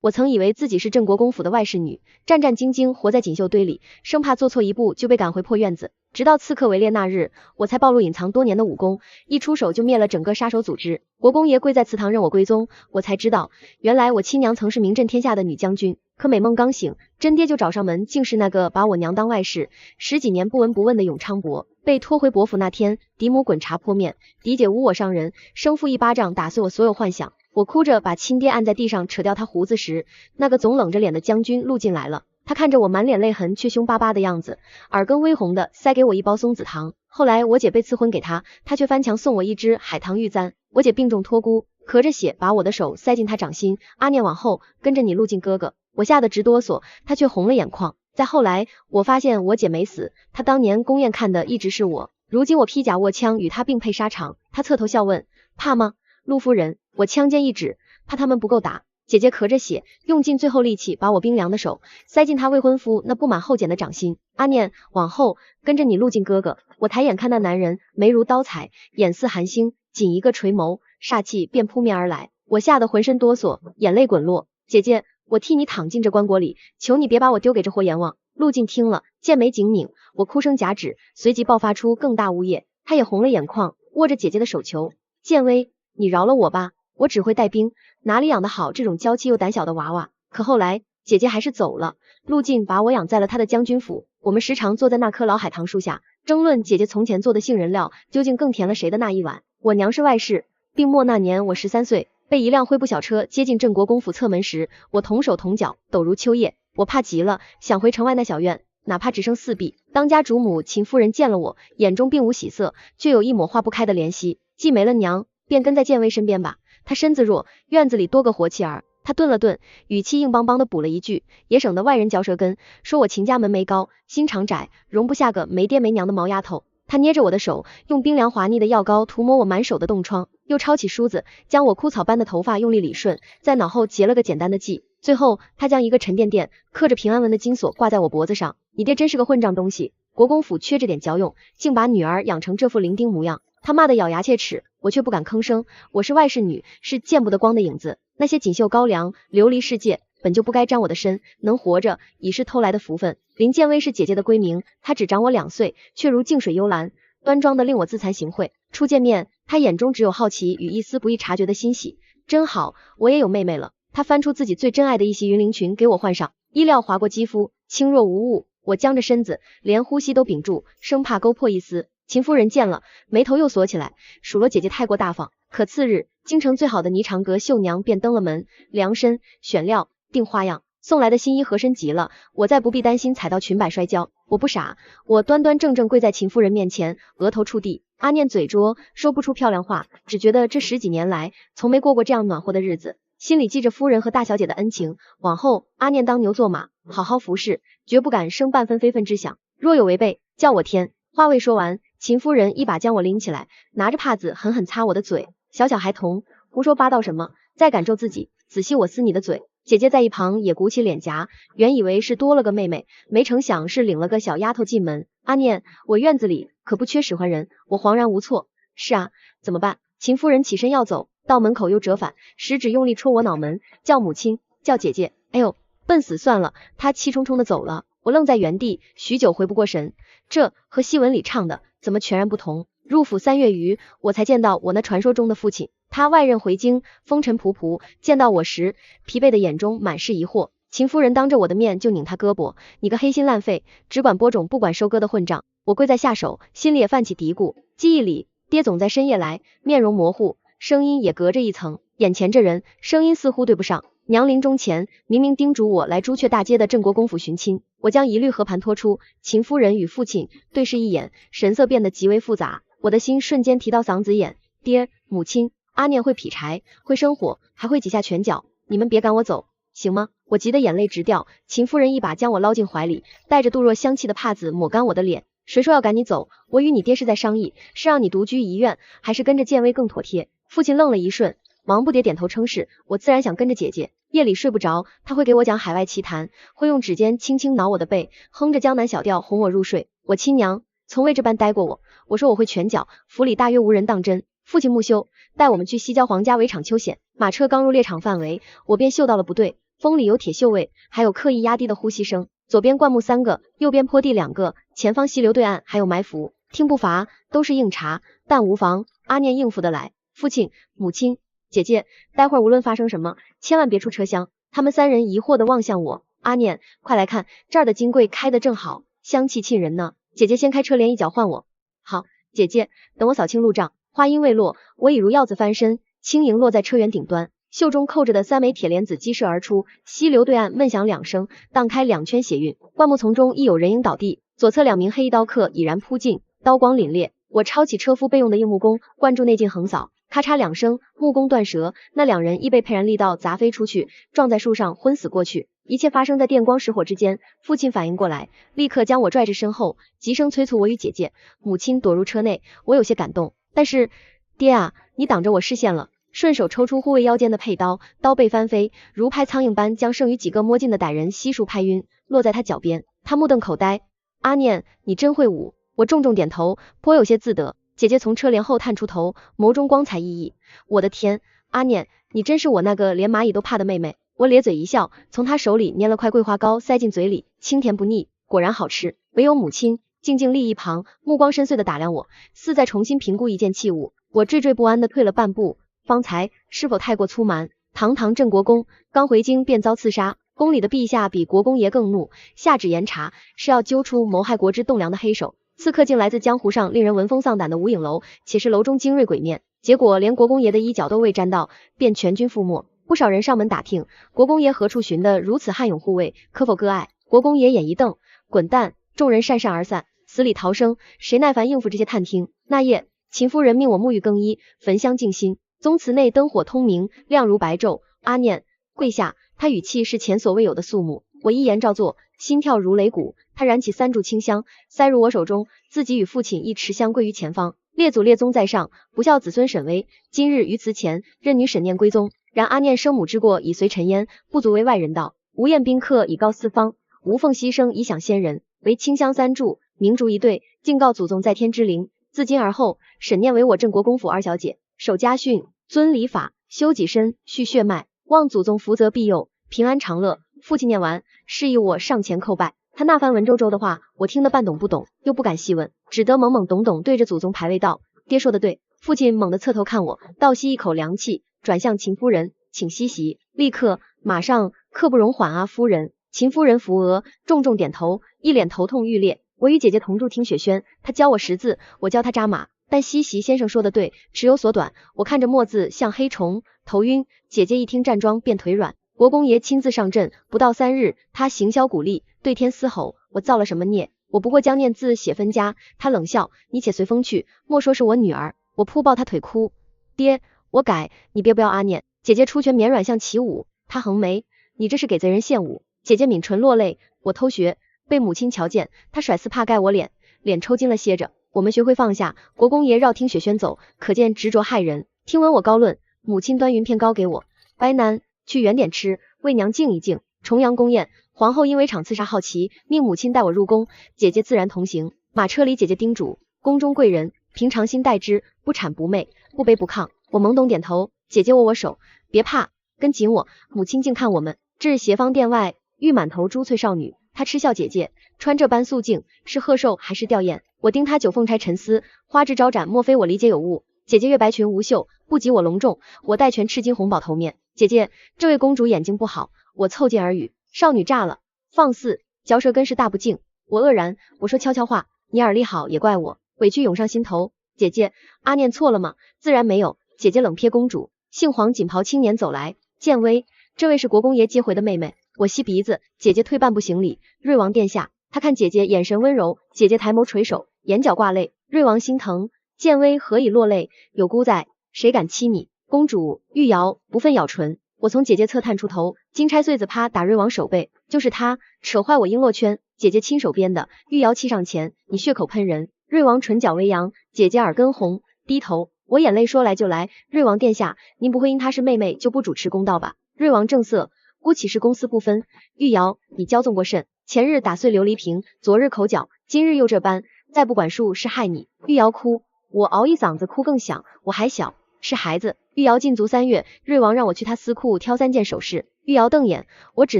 我曾以为自己是镇国公府的外室女，战战兢兢活在锦绣堆里，生怕做错一步就被赶回破院子。直到刺客围猎那日，我才暴露隐藏多年的武功，一出手就灭了整个杀手组织。国公爷跪在祠堂认我归宗，我才知道，原来我亲娘曾是名震天下的女将军。可美梦刚醒，真爹就找上门，竟是那个把我娘当外室10几年不闻不问的永昌伯。被拖回伯府那天，嫡母滚茶泼面，嫡姐诬我伤人，生父一巴掌打碎我所有幻想。我哭着把亲爹按在地上扯掉他胡子时，那个总冷着脸的将军陆进来了。他看着我满脸泪痕却凶巴巴的样子，耳根微红的塞给我一包松子糖。后来我姐被赐婚给他，他却翻墙送我一只海棠玉簪。我姐病重托孤，咳着血把我的手塞进他掌心，阿念往后跟着你陆进哥哥。我吓得直哆嗦，他却红了眼眶。再后来我发现我姐没死，他当年宫宴看的一直是我，如今我披甲握枪与他并配沙场。他侧头笑问，怕吗陆夫人？我枪尖一指，怕他们不够打。姐姐咳着血，用尽最后力气把我冰凉的手塞进她未婚夫那布满厚茧的掌心。阿念，往后跟着你陆进哥哥。我抬眼看那男人，眉如刀裁，眼似寒星，仅一个垂眸，煞气便扑面而来。我吓得浑身哆嗦，眼泪滚落。姐姐，我替你躺进这棺椁里，求你别把我丢给这活阎王。陆进听了，剑眉紧拧，我哭声夹指，随即爆发出更大呜咽。他也红了眼眶，握着姐姐的手求，剑威，你饶了我吧，我只会带兵，哪里养得好这种娇气又胆小的娃娃。可后来姐姐还是走了，陆进把我养在了他的将军府，我们时常坐在那棵老海棠树下，争论姐姐从前做的杏仁料究竟更甜了谁的那一碗。我娘是外室，病末那年我13岁，被一辆灰布小车接进镇国公府侧门时，我同手同脚，抖如秋叶。我怕极了，想回城外那小院，哪怕只剩4壁。当家主母秦夫人见了我，眼中并无喜色，却有一抹化不开的怜惜。既没了娘，便跟在建威身边吧。他身子弱，院子里多个活妻儿。他顿了顿，语气硬邦邦的补了一句，也省得外人嚼舌根，说我秦家门楣高，心肠窄，容不下个没爹没娘的毛丫头。他捏着我的手，用冰凉滑腻的药膏涂抹我满手的冻疮，又抄起梳子，将我枯草般的头发用力理顺，在脑后结了个简单的髻。最后他将一个沉甸甸刻着平安纹的金锁挂在我脖子上。你爹真是个混账东西，国公府缺着点嚼用，竟把女儿养成这副伶仃模样。他骂得咬牙切齿，我却不敢吭声。我是外室女，是见不得光的影子，那些锦绣高粱流离世界，本就不该沾我的身，能活着已是偷来的福分。林建威是姐姐的闺名，她只长我2岁，却如静水幽兰，端庄的令我自惭形秽。初见面，她眼中只有好奇与一丝不易察觉的欣喜。真好，我也有妹妹了。她翻出自己最珍爱的一袭云绫裙给我换上，衣料划过肌肤，轻若无物。我僵着身子，连呼吸都屏住，生怕勾破一丝。秦夫人见了，眉头又锁起来，数落姐姐太过大方。可次日，京城最好的霓裳阁绣娘便登了门，量身选料定花样，送来的新衣合身极了，我再不必担心踩到裙摆摔跤。我不傻，我端端正正跪在秦夫人面前，额头触地。阿念嘴拙，说不出漂亮话，只觉得这10几年来从没过过这样暖和的日子，心里记着夫人和大小姐的恩情。往后阿念当牛做马，好好服侍，绝不敢生半分非分之想，若有违背，叫我天。话未说完，秦夫人一把将我拎起来，拿着帕子狠狠擦我的嘴。小孩童，胡说八道什么？再敢咒自己，仔细我撕你的嘴。姐姐在一旁也鼓起脸颊，原以为是多了个妹妹，没成想是领了个小丫头进门。阿念，我院子里可不缺使唤人。我惶然无措。是啊，怎么办？秦夫人起身要走，到门口又折返，食指用力戳我脑门，叫母亲，叫姐姐。哎呦，笨死算了。她气冲冲的走了，我愣在原地，许久回不过神。这和戏文里唱的怎么全然不同？入府3月余，我才见到我那传说中的父亲。他外任回京，风尘仆仆，见到我时，疲惫的眼中满是疑惑。秦夫人当着我的面就拧他胳膊，你个黑心烂废，只管播种不管收割的混账。我跪在下手，心里也泛起嘀咕。记忆里，爹总在深夜来，面容模糊，声音也隔着一层。眼前这人，声音似乎对不上。娘临终前明明叮嘱我来朱雀大街的镇国公府寻亲，我将疑虑和盘托出。秦夫人与父亲对视一眼，神色变得极为复杂，我的心瞬间提到嗓子眼。爹，母亲，阿念会劈柴，会生火，还会几下拳脚，你们别赶我走，行吗？我急得眼泪直掉。秦夫人一把将我捞进怀里，带着杜若香气的帕子抹干我的脸。谁说要赶你走？我与你爹是在商议，是让你独居一院，还是跟着建威更妥帖？父亲愣了一瞬，忙不迭点头称是。我自然想跟着姐姐。夜里睡不着，他会给我讲海外奇谈，会用指尖轻轻挠我的背，哼着江南小调哄我入睡。我亲娘从未这般待过我。我说我会拳脚，府里大约无人当真。父亲木修带我们去西郊皇家围场秋险，马车刚入猎场范围，我便嗅到了不对，风里有铁锈味，还有刻意压低的呼吸声。左边灌木3个，右边坡地2个，前方溪流对岸还有埋伏，听不乏，都是硬茬，但无妨，阿念应付得来。父亲、母亲、姐姐，待会儿无论发生什么，千万别出车厢。他们3人疑惑地望向我。阿念，快来看，这儿的金柜开得正好，香气沁人呢。姐姐先开车帘一脚换我。好，姐姐，等我扫清路障。话音未落，我已如鹞子翻身，轻盈落在车辕顶端。袖中扣着的3枚铁帘子激射而出，溪流对岸闷响2声，荡开2圈血晕。灌木丛中亦有人影倒地，左侧2名黑衣刀客已然扑进，刀光凛冽。我抄起车夫备用的硬木弓，灌注内劲横扫，咔嚓2声，木弓断折，那2人亦被沛然力道砸飞出去，撞在树上昏死过去。一切发生在电光石火之间。父亲反应过来，立刻将我拽至身后，急声催促我与姐姐。母亲躲入车内，我有些感动，但是爹啊，你挡着我视线了。顺手抽出护卫腰间的佩刀，刀背翻飞，如拍苍蝇般将剩余几个摸进的歹人悉数拍晕，落在他脚边。他目瞪口呆。阿念，你真会武。我重重点头，颇有些自得。姐姐从车帘后探出头，眸中光彩熠熠。我的天，阿念，你真是我那个连蚂蚁都怕的妹妹。我咧嘴一笑，从她手里捏了块桂花糕塞进嘴里，清甜不腻，果然好吃。唯有母亲静静立一旁，目光深邃地打量我，似在重新评估一件器物。我惴惴不安地退了半步。方才是否太过粗蛮？堂堂镇国公，刚回京便遭刺杀，宫里的陛下比国公爷更怒，下旨严查，是要揪出谋害国之栋梁的黑手。刺客竟来自江湖上令人闻风丧胆的无影楼，且是楼中精锐鬼面，结果连国公爷的衣角都未沾到，便全军覆没。不少人上门打听，国公爷何处寻的如此悍勇护卫，可否割爱？国公爷眼一瞪，滚蛋！众人讪讪而散，死里逃生，谁耐烦应付这些探听？那夜，秦夫人命我沐浴更衣，焚香静心。宗祠内灯火通明，亮如白昼。阿念，跪下！他语气是前所未有的肃穆。我一言照做，心跳如擂鼓。他燃起3炷清香，塞入我手中，自己与父亲一持香跪于前方。列祖列宗在上，不孝子孙沈威。今日于祠前，任女沈念归宗。然阿念生母之过已随尘烟，不足为外人道。无宴宾客以告四方，无奉牺牲以享先人。唯清香3炷，明烛一对，敬告祖宗在天之灵。自今而后，沈念为我镇国公府2小姐。守家训，遵礼法，修己身，续血脉，望祖宗福泽庇佑，平安长乐。父亲念完，示意我上前叩拜。他那番文绉绉的话，我听得半懂不懂，又不敢细问，只得懵懵懂懂对着祖宗牌位道：爹说的对。父亲猛地侧头看我，倒吸一口凉气，转向秦夫人，请息席。立刻，马上，刻不容缓啊，夫人。秦夫人扶额，重重点头，一脸头痛欲裂。我与姐姐同住听雪轩，她教我识字，我教她扎马。但西席先生说的对，尺有所短。我看着墨字像黑虫，头晕。姐姐一听站桩便腿软。国公爷亲自上阵，不到3日，他行销鼓励，对天嘶吼。我造了什么孽？我不过将念字写分家。他冷笑，你且随风去，莫说是我女儿。我扑抱他腿哭，爹，我改，你别不要阿念。姐姐出拳绵软像起舞，他横眉，你这是给贼人献舞。姐姐抿唇落泪，我偷学，被母亲瞧见，她甩丝帕盖我脸，脸抽筋了些着。我们学会放下，国公爷绕听雪轩走，可见执着害人。听闻我高论，母亲端云片糕给我，白南去远点吃，为娘敬一敬。重阳宫宴，皇后因为场刺杀好奇，命母亲带我入宫，姐姐自然同行。马车里姐姐叮嘱，宫中贵人，平常心待之，不谄不媚，不卑不亢。我懵懂点头，姐姐握我手，别怕，跟紧我。母亲竟看我们，至斜方殿外，遇满头珠翠少女，她嗤笑姐姐穿这般素净，是贺寿还是吊唁？我盯她九凤钗沉思，花枝招展，莫非我理解有误？姐姐月白裙无袖，不及我隆重，我戴全赤金红宝头面。姐姐，这位公主眼睛不好。我凑近耳语，少女炸了，放肆，嚼舌根是大不敬。我愕然，我说悄悄话，你耳力好也怪我，委屈涌上心头。姐姐，阿念错了吗？自然没有。姐姐冷瞥公主，杏黄锦袍青年走来，见微，这位是国公爷接回的妹妹。我吸鼻子，姐姐退半步行礼，瑞王殿下。他看姐姐眼神温柔，姐姐抬眸垂首，眼角挂泪。瑞王心疼，见微何以落泪？有姑在，谁敢欺你？公主玉瑶不忿咬唇。我从姐姐侧探出头，金钗穗子啪打瑞王手背，就是他扯坏我璎珞圈，姐姐亲手编的。玉瑶气上前，你血口喷人。瑞王唇角微扬，姐姐耳根红，低头。我眼泪说来就来，瑞王殿下，您不会因她是妹妹就不主持公道吧？瑞王正色，姑岂是公私不分？玉瑶，你骄纵过甚？前日打碎琉璃瓶，昨日口角，今日又这般，再不管束是害你。玉瑶哭，我嗷一嗓子哭更响。我还小，是孩子。玉瑶禁足3月，瑞王让我去他私库挑3件首饰。玉瑶瞪眼，我只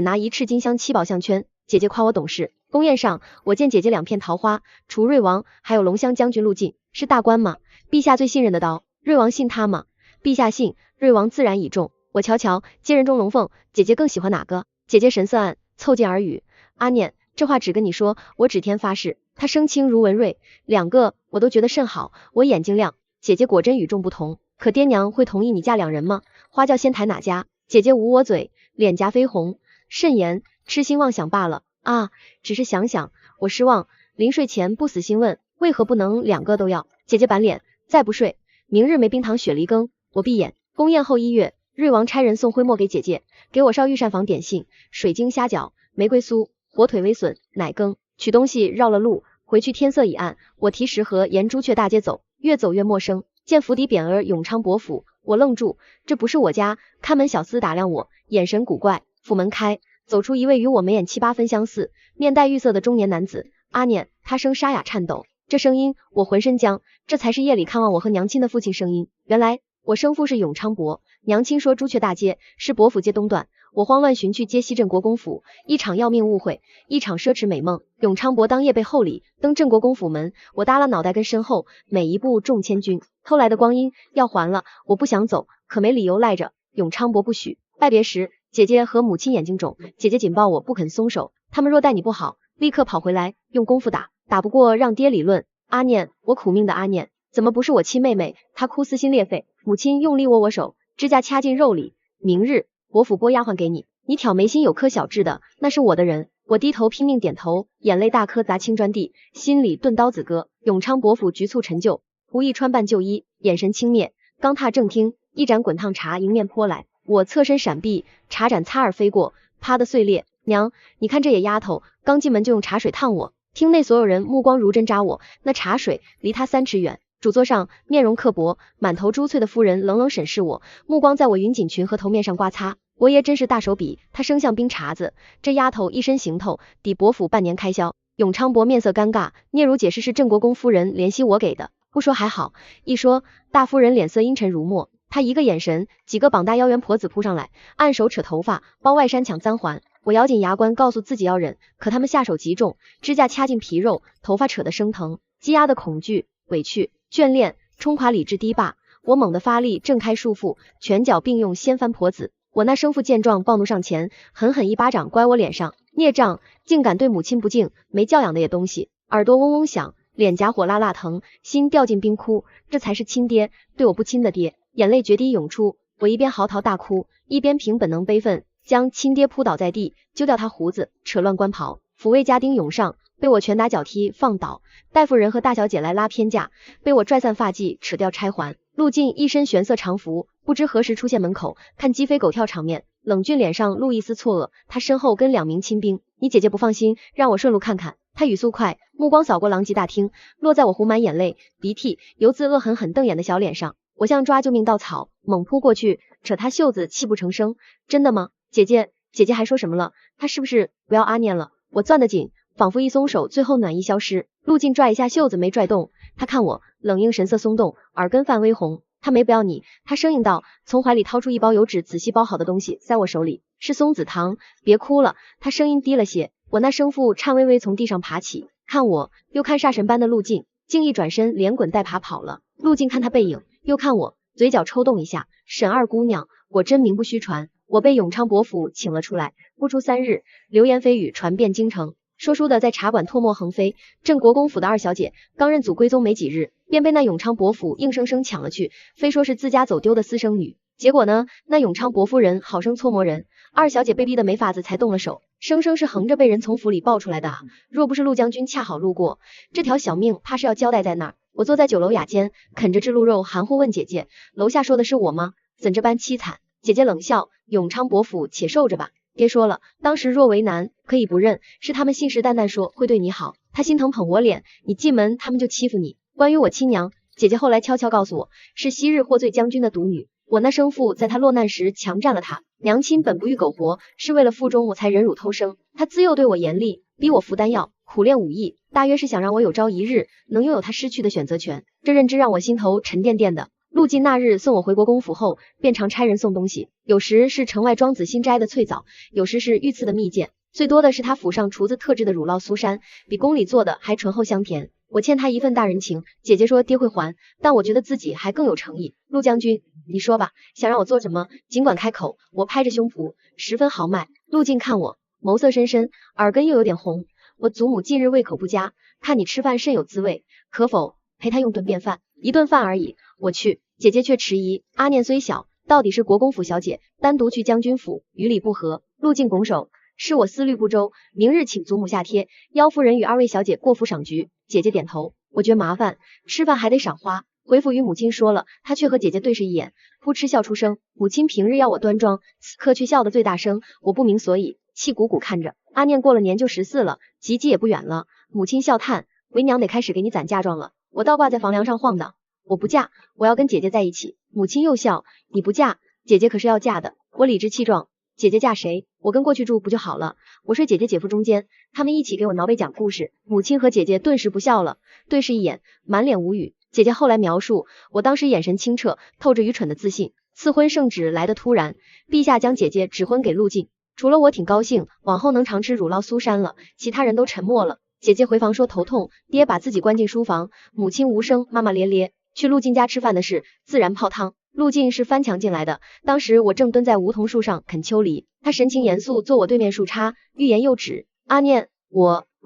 拿1赤金镶7宝项圈。姐姐夸我懂事。宫宴上，我见姐姐2片桃花，除瑞王，还有龙骧将军陆晋，是大官吗？陛下最信任的刀，瑞王信他吗？陛下信，瑞王自然倚重。我瞧瞧，接人中龙凤，姐姐更喜欢哪个？姐姐神色暗，凑近耳语，阿念，这话只跟你说，我指天发誓。他声轻如文瑞，2个我都觉得甚好。我眼睛亮，姐姐果真与众不同。可爹娘会同意你嫁2人吗？花轿仙台哪家？姐姐捂我嘴，脸颊绯红，慎言，痴心妄想罢了啊，只是想想，我失望。临睡前不死心问，为何不能2个都要？姐姐板脸，再不睡，明日没冰糖雪梨羹。我闭眼。宫宴后1月，瑞王差人送徽墨给姐姐，给我烧御膳房点心，水晶虾饺、玫瑰酥、火腿微笋、奶羹，取东西绕了路，回去天色已暗。我提食盒沿朱雀大街走，越走越陌生，见府邸匾额永昌伯府，我愣住，这不是我家。看门小厮打量我，眼神古怪。府门开，走出一位与我眉眼7、8分相似，面带玉色的中年男子。阿念，他声沙哑颤抖，这声音我浑身僵，这才是夜里看望我和娘亲的父亲声音。原来我生父是永昌伯，娘亲说朱雀大街是伯府街东段。我慌乱寻去接西镇国公府，一场要命误会，一场奢侈美梦。永昌伯当夜被厚礼，登镇国公府门，我耷拉脑袋跟身后，每一步重千钧。偷来的光阴要还了，我不想走，可没理由赖着。永昌伯不许。拜别时，姐姐和母亲眼睛肿，姐姐紧抱我不肯松手。他们若待你不好，立刻跑回来，用功夫打，打不过让爹理论。阿念，我苦命的阿念，怎么不是我亲妹妹？她哭撕心裂肺，母亲用力握我手，指甲掐进肉里。明日伯府拨丫鬟给你，你挑眉心有颗小痣的，那是我的人。我低头拼命点头，眼泪大颗砸青砖地，心里钝刀子割。永昌伯府局促陈旧，仆役穿扮旧衣，眼神轻蔑。刚踏正厅，一盏滚烫茶迎面泼来，我侧身闪避，茶盏擦耳飞过，啪的碎裂。娘，你看这野丫头，刚进门就用茶水烫我。厅内所有人目光如针扎我，那茶水离他3尺远。主座上面容刻薄、满头珠翠的夫人冷冷审视我，目光在我云锦裙和头面上刮擦。我爷真是大手笔，他生像冰碴子，这丫头一身行头，抵伯府半年开销。永昌伯面色尴尬，嗫嚅解释是郑国公夫人怜惜我给的，不说还好，一说大夫人脸色阴沉如墨。他一个眼神，几个膀大腰圆婆子扑上来，按手扯头发，包外衫抢簪环。我咬紧牙关，告诉自己要忍，可他们下手极重，指甲掐进皮肉，头发扯得生疼，积压的恐惧、委屈、眷恋冲垮理智堤坝。我猛地发力，挣开束缚，拳脚并用，掀翻婆子。我那生父见状，暴怒上前，狠狠一巴掌乖我脸上。孽障，竟敢对母亲不敬，没教养的野东西！耳朵嗡嗡响，脸颊火辣辣疼，心掉进冰窟。这才是亲爹，对我不亲的爹。眼泪决堤涌出，我一边嚎啕大哭，一边凭本能悲愤，将亲爹扑倒在地，揪掉他胡子，扯乱官袍。抚慰家丁涌上，被我拳打脚踢放倒。戴夫人和大小姐来拉偏架，被我拽散发髻，扯掉钗环。陆晋一身玄色长服，不知何时出现门口，看鸡飞狗跳场面，冷峻脸上露一丝错愕。他身后跟2名亲兵，你姐姐不放心，让我顺路看看。他语速快，目光扫过狼藉大厅，落在我糊满眼泪、鼻涕、油渍恶狠狠瞪眼的小脸上。我像抓救命稻草，猛扑过去，扯他袖子，泣不成声。真的吗？姐姐还说什么了？他是不是不要阿念了？我攥得紧，仿佛一松手，最后暖意消失。陆晋拽一下袖子没拽动，他看我，冷硬神色松动，耳根泛微红。他没不要你，他生硬道，从怀里掏出一包油纸仔细包好的东西，塞我手里，是松子糖。别哭了，他声音低了些。我那生父颤巍巍从地上爬起，看我，又看煞神般的陆晋，竟一转身连滚带爬跑了。陆晋看他背影，又看我，嘴角抽动一下。沈二姑娘，我真名不虚传，我被永昌伯府请了出来。不出3日，流言蜚语传遍京城，说书的在茶馆唾沫横飞。郑国公府的2小姐刚认祖归宗没几日，便被那永昌伯府硬生生抢了去，非说是自家走丢的私生女。结果呢，那永昌伯夫人好生搓磨人，2小姐被逼得没法子才动了手，生生是横着被人从府里抱出来的啊！若不是陆将军恰好路过，这条小命怕是要交代在那儿。我坐在酒楼雅间，啃着制鹿肉，含糊问姐姐，楼下说的是我吗？怎这般凄惨？姐姐冷笑，永昌伯府且受着吧。别说了，当时若为难，可以不认，是他们信誓旦旦说会对你好，他心疼捧我脸，你进门他们就欺负你。关于我亲娘，姐姐后来悄悄告诉我，是昔日获罪将军的独女，我那生父在他落难时强占了她，娘亲本不欲苟活，是为了腹中我才忍辱偷生。他自幼对我严厉，逼我服丹药，苦练武艺，大约是想让我有朝一日能拥有他失去的选择权。这认知让我心头沉甸甸的。陆晋那日送我回国公府后，便常差人送东西，有时是城外庄子新摘的翠枣，有时是御赐的蜜饯，最多的是他府上厨子特制的乳酪酥山，比宫里做的还醇厚香甜。我欠他一份大人情，姐姐说爹会还，但我觉得自己还更有诚意。陆将军，你说吧，想让我做什么，尽管开口。我拍着胸脯，十分豪迈。陆晋看我，眸色深深，耳根又有点红。我祖母近日胃口不佳，看你吃饭甚有滋味，可否陪她用顿便饭？1顿饭而已，我去。姐姐却迟疑。阿念虽小，到底是国公府小姐，单独去将军府，与理不合。陆晋拱手，是我思虑不周，明日请祖母下帖，邀夫人与2位小姐过府赏菊。姐姐点头，我觉麻烦，吃饭还得赏花。回府与母亲说了，她却和姐姐对视一眼，扑哧笑出声。母亲平日要我端庄，此刻却笑得最大声，我不明所以，气鼓鼓看着。阿念过了年就14了，吉吉也不远了。母亲笑叹，为娘得开始给你攒嫁妆了。我倒挂在房梁上晃荡，我不嫁，我要跟姐姐在一起。母亲又笑，你不嫁，姐姐可是要嫁的。我理直气壮，姐姐嫁谁？我跟过去住不就好了？我睡姐姐姐夫中间，他们一起给我挠背讲故事。母亲和姐姐顿时不笑了，对视一眼，满脸无语。姐姐后来描述，我当时眼神清澈，透着愚蠢的自信。赐婚圣旨来得突然，陛下将姐姐指婚给陆晋，除了我挺高兴，往后能常吃乳酪酥山了，其他人都沉默了。姐姐回房说头痛，爹把自己关进书房，母亲无声，妈妈咧咧。去陆晋家吃饭的事，自然泡汤。陆晋是翻墙进来的，当时我正蹲在梧桐树上啃秋梨，他神情严肃，坐我对面树杈，欲言又止。阿念，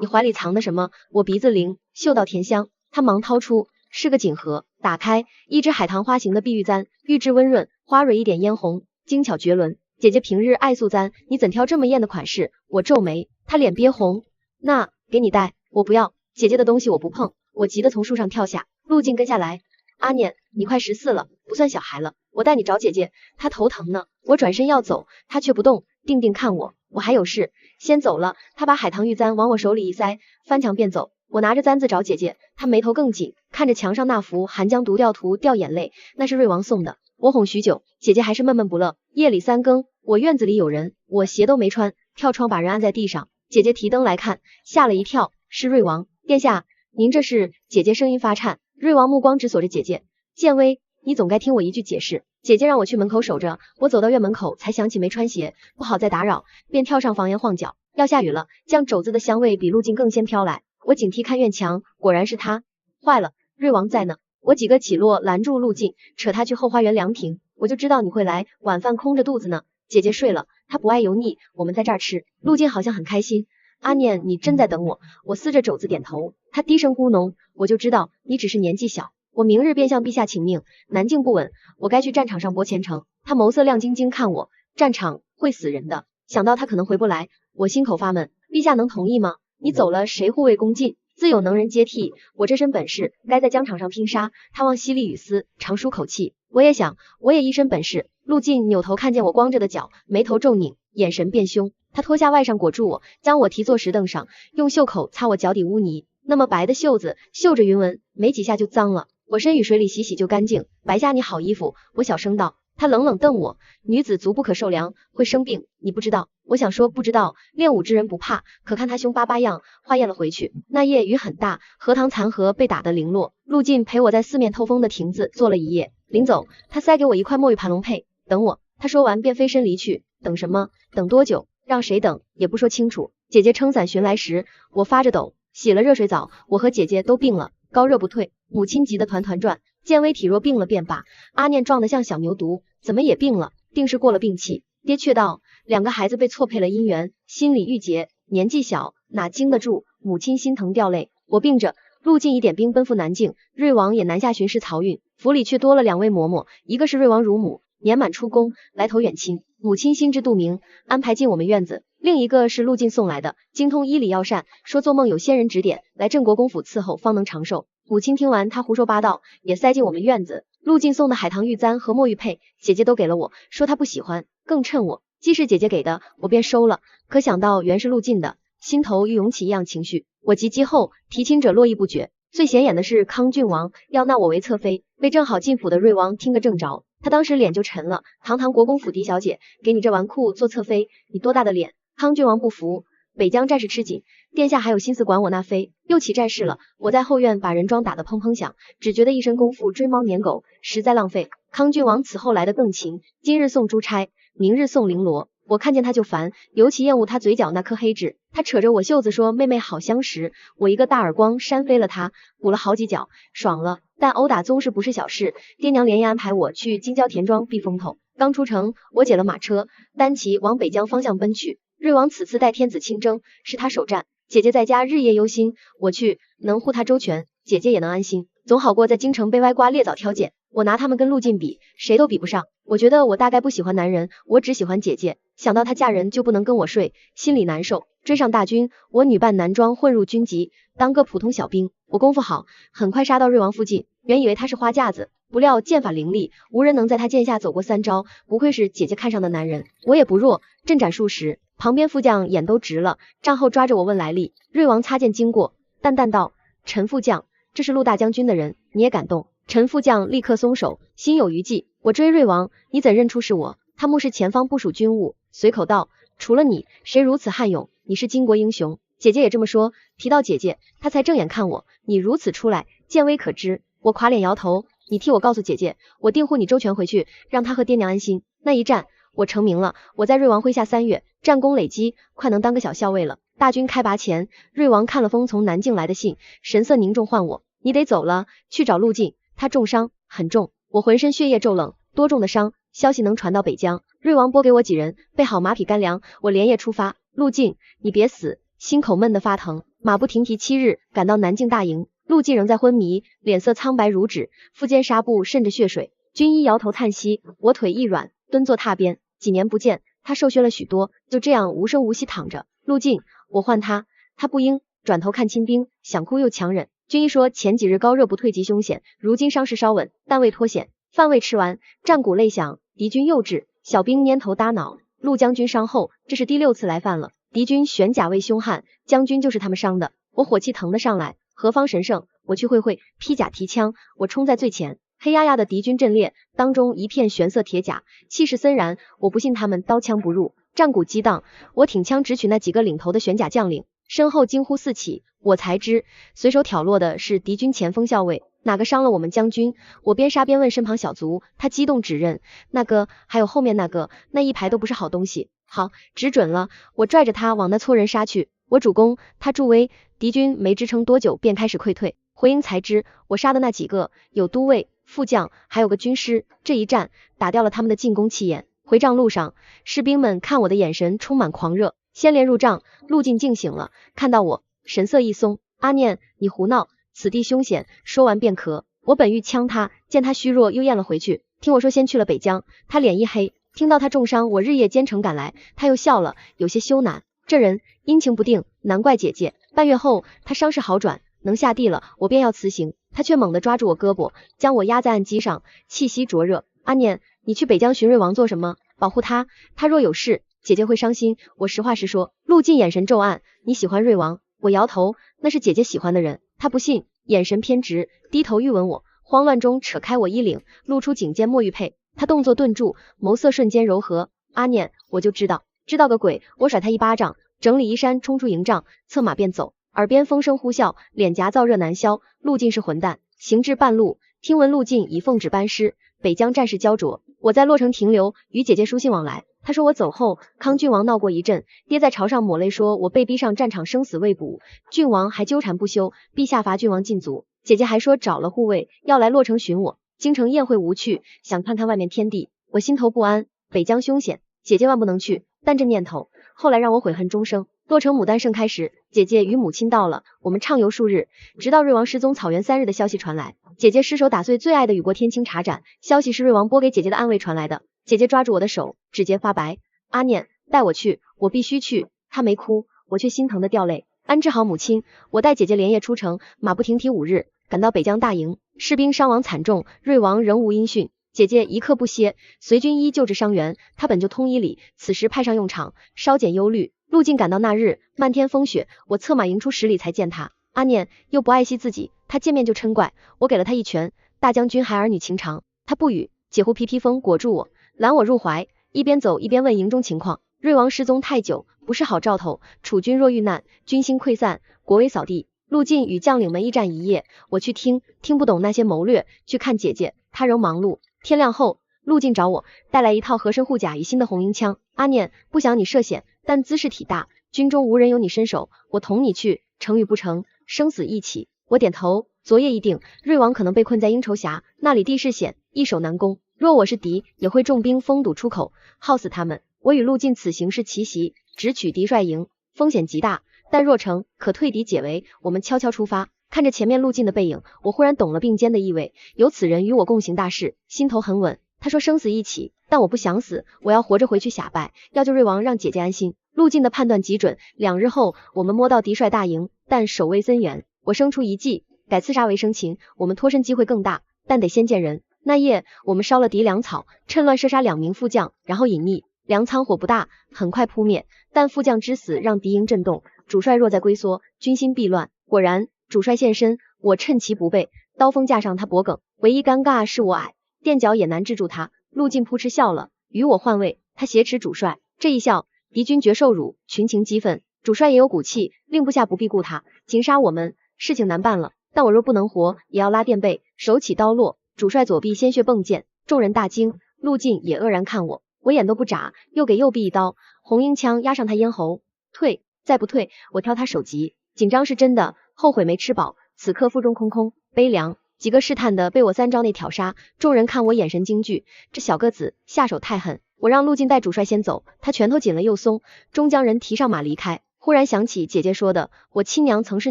你怀里藏的什么？我鼻子灵，嗅到甜香。他忙掏出，是个锦盒，打开，一只海棠花形的碧玉簪，玉质温润，花蕊一点嫣红，精巧绝伦。姐姐平日爱素簪，你怎挑这么艳的款式？我皱眉，他脸憋红。那给你戴，我不要，姐姐的东西我不碰。我急得从树上跳下，陆晋跟下来。阿念，你快14了，不算小孩了，我带你找姐姐，她头疼呢。我转身要走，她却不动，定定看我，我还有事，先走了。她把海棠玉簪往我手里一塞，翻墙便走。我拿着簪子找姐姐，她眉头更紧，看着墙上那幅寒江独钓图掉眼泪，那是瑞王送的。我哄许久，姐姐还是闷闷不乐。夜里3更，我院子里有人，我鞋都没穿，跳窗把人按在地上。姐姐提灯来看，吓了一跳，是瑞王。殿下，您这是？姐姐声音发颤。瑞王目光直锁着姐姐，建威，你总该听我一句解释。姐姐让我去门口守着，我走到院门口才想起没穿鞋，不好再打扰，便跳上房檐晃脚。要下雨了，酱肘子的香味比陆晋更先飘来。我警惕看院墙，果然是他。坏了，瑞王在呢。我几个起落拦住陆晋，扯他去后花园凉亭。我就知道你会来，晚饭空着肚子呢。姐姐睡了，她不爱油腻，我们在这儿吃。陆晋好像很开心。阿念，你真在等我？我撕着肘子点头。他低声咕哝，我就知道你只是年纪小，我明日便向陛下请命。南境不稳，我该去战场上搏前程。他眸色亮晶晶看我，战场会死人的。想到他可能回不来，我心口发闷。陛下能同意吗？你走了，谁护卫宫禁？自有能人接替。我这身本事，该在疆场上拼杀。他望淅沥雨丝，长舒口气。我也想，我也一身本事。陆晋扭头看见我光着的脚，眉头皱拧，眼神变凶。他脱下外裳裹住我，将我提坐石凳上，用袖口擦我脚底污泥。那么白的袖子，绣着云纹，没几下就脏了。我身与水里洗洗就干净。白家你好衣服，我小声道。他冷冷瞪我，女子足不可受凉，会生病，你不知道。我想说不知道，练武之人不怕，可看他凶巴巴样，话咽了回去。那夜雨很大，荷塘残荷被打得零落。陆晋陪我在四面透风的亭子坐了一夜，临走，他塞给我一块墨玉盘龙佩，等我。他说完便飞身离去。等什么？等多久？让谁等？也不说清楚。姐姐撑伞寻来时，我发着抖，洗了热水澡。我和姐姐都病了，高热不退，母亲急得团团转。建威体弱病了便罢，阿念壮得像小牛犊，怎么也病了？定是过了病气。爹却道，2个孩子被错配了姻缘，心里郁结，年纪小，哪经得住？母亲心疼掉泪。我病着，陆晋一点兵奔赴南境，瑞王也南下巡视漕运，府里却多了2位嬷嬷，一个是瑞王乳母，年满出宫，来投远亲，母亲心知肚明，安排进我们院子。另一个是陆晋送来的，精通医理药膳，说做梦有仙人指点，来郑国公府伺候方能长寿。母亲听完他胡说八道，也塞进我们院子。陆晋送的海棠玉簪和墨玉佩，姐姐都给了我，说她不喜欢，更衬我。既是姐姐给的，我便收了，可想到原是陆晋的，心头又涌起异样情绪。我及笄后，提亲者络绎不绝，最显眼的是康郡王要纳我为侧妃，为正好进府的瑞王听个正着。他当时脸就沉了，堂堂国公府嫡小姐，给你这纨绔做侧妃，你多大的脸？康郡王不服，北疆战事吃紧，殿下还有心思管我那妃？又起战事了，我在后院把人桩打得砰砰响，只觉得一身功夫追猫撵狗，实在浪费。康郡王此后来得更勤，今日送珠钗，明日送绫罗，我看见他就烦，尤其厌恶他嘴角那颗黑痣。他扯着我袖子说妹妹好相识，我一个大耳光扇飞了他，补了好几脚，爽了。但殴打宗室不是小事，爹娘连夜安排我去京郊田庄避风头。刚出城，我解了马车，单骑往北疆方向奔去。瑞王此次带天子亲征，是他首战，姐姐在家日夜忧心，我去能护他周全，姐姐也能安心，总好过在京城被歪瓜裂枣挑拣。我拿他们跟陆晋比，谁都比不上。我觉得我大概不喜欢男人，我只喜欢姐姐，想到她嫁人就不能跟我睡，心里难受。追上大军，我女扮男装混入军籍，当个普通小兵。我功夫好，很快杀到瑞王附近，原以为他是花架子，不料剑法凌厉，无人能在他剑下走过3招，不愧是姐姐看上的男人。我也不弱，阵斩数十，旁边副将眼都直了，帐后抓着我问来历。瑞王擦剑经过，淡淡道：陈副将，这是陆大将军的人，你也敢动？陈副将立刻松手，心有余悸。我追瑞王，你怎认出是我？他目视前方部署军务，随口道：除了你，谁如此悍勇？你是巾帼英雄。姐姐也这么说。提到姐姐，他才正眼看我，你如此出来，见微可知。我垮脸摇头，你替我告诉姐姐，我定护你周全回去，让她和爹娘安心。那一战，我成名了，我在瑞王麾下3月，战功累积，快能当个小校尉了。大军开拔前，瑞王看了封从南境来的信，神色凝重，唤我：你得走了，去找陆晋，他重伤，很重。我浑身血液骤冷，多重的伤，消息能传到北疆？瑞王拨给我几人，备好马匹干粮，我连夜出发。陆晋，你别死！心口闷得发疼，马不停蹄7日，赶到南境大营。陆晋仍在昏迷，脸色苍白如纸，腹间纱布渗着血水。军医摇头叹息，我腿一软，蹲坐榻边。几年不见，他瘦削了许多，就这样无声无息躺着。陆晋，我唤他，他不应，转头看亲兵，想哭又强忍。军医说前几日高热不退极凶险，如今伤势稍稳，但未脱险。饭未吃完，战鼓擂响，敌军又至，小兵蔫头耷脑。陆将军伤后，这是第6次来犯了。敌军选甲为凶悍，将军就是他们伤的。我火气腾得上来，何方神圣？我去会会，披甲提枪，我冲在最前。黑压压的敌军阵列，当中一片玄色铁甲，气势森然。我不信他们刀枪不入，战鼓激荡。我挺枪直取那几个领头的玄甲将领，身后惊呼四起。我才知，随手挑落的是敌军前锋校尉，哪个伤了我们将军？我边杀边问身旁小卒，他激动指认，那个还有后面那个，那一排都不是好东西。好，指准了，我拽着他往那撮人杀去。我主攻，他助威，敌军没支撑多久便开始溃退。回营才知，我杀的那几个有都尉、副将，还有个军师。这一战打掉了他们的进攻气焰。回帐路上，士兵们看我的眼神充满狂热。先连入帐，陆晋惊醒了，看到我，神色一松：阿念，你胡闹，此地凶险。说完便咳。我本欲呛他，见他虚弱，又咽了回去。听我说先去了北疆，他脸一黑。听到他重伤，我日夜兼程赶来，他又笑了，有些羞赧。这人阴晴不定，难怪姐姐。半月后，他伤势好转，能下地了，我便要辞行，他却猛地抓住我胳膊，将我压在案几上，气息灼热。阿念，你去北疆寻瑞王做什么？保护他，他若有事，姐姐会伤心。我实话实说。陆晋眼神骤暗，你喜欢瑞王？我摇头，那是姐姐喜欢的人。他不信，眼神偏执，低头欲吻我，慌乱中扯开我衣领，露出颈间墨玉佩。他动作顿住，眸色瞬间柔和。阿念，我就知道个鬼！我甩他一巴掌，整理衣衫冲出营帐，策马便走。耳边风声呼啸，脸颊燥热难消。陆晋是混蛋。行至半路，听闻陆晋已奉旨班师，北疆战事焦灼。我在洛城停留，与姐姐书信往来。他说我走后，康郡王闹过一阵，爹在朝上抹泪说我被逼上战场，生死未卜。郡王还纠缠不休，陛下罚郡王禁足。姐姐还说找了护卫，要来洛城寻我。京城宴会无趣，想看看外面天地，我心头不安。北疆凶险，姐姐万不能去。但这念头后来让我悔恨终生。洛城牡丹盛开时，姐姐与母亲到了，我们畅游数日，直到瑞王失踪草原3日的消息传来。姐姐失手打碎最爱的雨过天青茶盏，消息是瑞王拨给姐姐的暗卫传来的。姐姐抓住我的手，指节发白。阿念，带我去，我必须去。她没哭，我却心疼的掉泪。安置好母亲，我带姐姐连夜出城，马不停蹄5日，赶到北疆大营。士兵伤亡惨重，瑞王仍无音讯。姐姐一刻不歇，随军医救治伤员，她本就通医理，此时派上用场，稍减忧虑。陆晋赶到那日，漫天风雪，我策马迎出10里才见他。阿念又不爱惜自己，他见面就嗔怪，我给了他一拳。大将军还儿女情长，他不语，几乎披风裹住我，揽我入怀，一边走一边问营中情况。瑞王失踪太久，不是好兆头。楚军若遇难，军心溃散，国威扫地。陆晋与将领们一战一夜，我去听不懂那些谋略，去看姐姐，她仍忙碌。天亮后，陆晋找我，带来一套合身护甲与新的红缨枪。阿念，不想你涉险，但姿势体大，军中无人有你身手，我同你去，成与不成，生死一起。我点头。昨夜一定，瑞王可能被困在鹰愁峡，那里地势险，易守难攻。若我是敌，也会重兵封堵出口，耗死他们。我与陆晋此行是奇袭，直取敌帅营，风险极大，但若成，可退敌解围。我们悄悄出发。看着前面陆晋的背影，我忽然懂了并肩的意味，有此人与我共行大事，心头很稳。他说生死一起，但我不想死，我要活着回去下拜，要救瑞王，让姐姐安心。陆晋的判断极准，2日后我们摸到敌帅大营，但守卫森严。我生出一计，改刺杀为生擒，我们脱身机会更大，但得先见人。那夜我们烧了敌粮草，趁乱射杀2名副将，然后隐匿。粮仓火不大，很快扑灭，但副将之死让敌营震动，主帅若再龟缩，军心必乱。果然，主帅现身，我趁其不备，刀锋架上他脖颈，唯一尴尬是我矮，垫脚也难制住他。陆晋扑哧笑了，与我换位，他挟持主帅，这一笑，敌军觉受辱，群情激愤。主帅也有骨气，令部下不必顾他，擒杀我们，事情难办了。但我若不能活，也要拉垫背。手起刀落，主帅左臂鲜血迸溅，众人大惊，陆晋也愕然看我，我眼都不眨，又给右臂一刀，红缨枪压上他咽喉，退，再不退，我挑他首级。紧张是真的，后悔没吃饱，此刻腹中空空，悲凉。几个试探的被我3招内挑杀，众人看我眼神惊惧，这小个子下手太狠。我让陆晋带主帅先走，他拳头紧了又松，终将人提上马离开。忽然想起姐姐说的，我亲娘曾是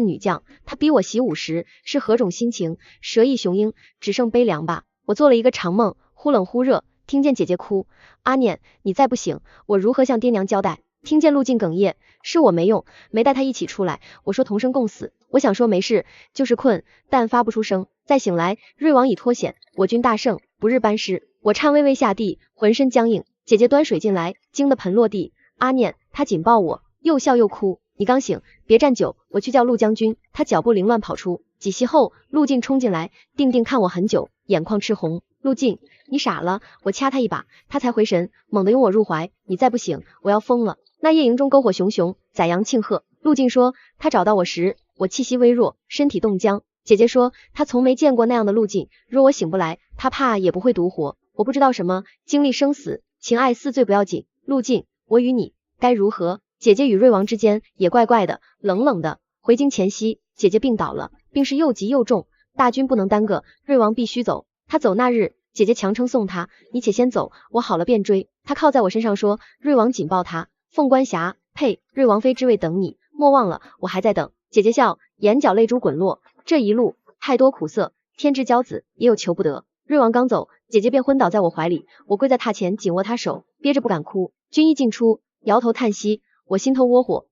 女将，她逼我习武时是何种心情？蛇翼雄鹰，只剩悲凉吧。我做了一个长梦，忽冷忽热，听见姐姐哭，阿念，你再不醒，我如何向爹娘交代？听见陆晋哽咽，是我没用，没带他一起出来。我说同生共死，我想说没事，就是困，但发不出声。再醒来，瑞王已脱险，我军大胜，不日班师。我颤巍巍下地，浑身僵硬。姐姐端水进来，惊得盆落地。阿念，他紧抱我，又笑又哭。你刚醒，别站久，我去叫陆将军。他脚步凌乱跑出，几息后，陆晋冲进来，定定看我很久，眼眶赤红。陆晋，你傻了！我掐他一把，他才回神，猛地拥我入怀。你再不醒，我要疯了。那夜营中篝火熊熊，宰羊庆贺。陆晋说，他找到我时，我气息微弱，身体冻僵。姐姐说，她从没见过那样的陆晋，若我醒不来，她怕也不会独活。我不知道什么，经历生死，情爱4罪不要紧。陆晋，我与你该如何？姐姐与瑞王之间也怪怪的，冷冷的。回京前夕，姐姐病倒了，病势又急又重，大军不能耽搁，瑞王必须走。他走那日，姐姐强撑送他，你且先走，我好了便追。他靠在我身上说，瑞王紧抱他。凤冠霞，呸！瑞王妃之位等你，莫忘了，我还在等。姐姐笑，眼角泪珠滚落。这一路太多苦涩，天之骄子也有求不得。瑞王刚走，姐姐便昏倒在我怀里，我跪在榻前紧握她手，憋着不敢哭。军医进出，摇头叹息，我心头窝火，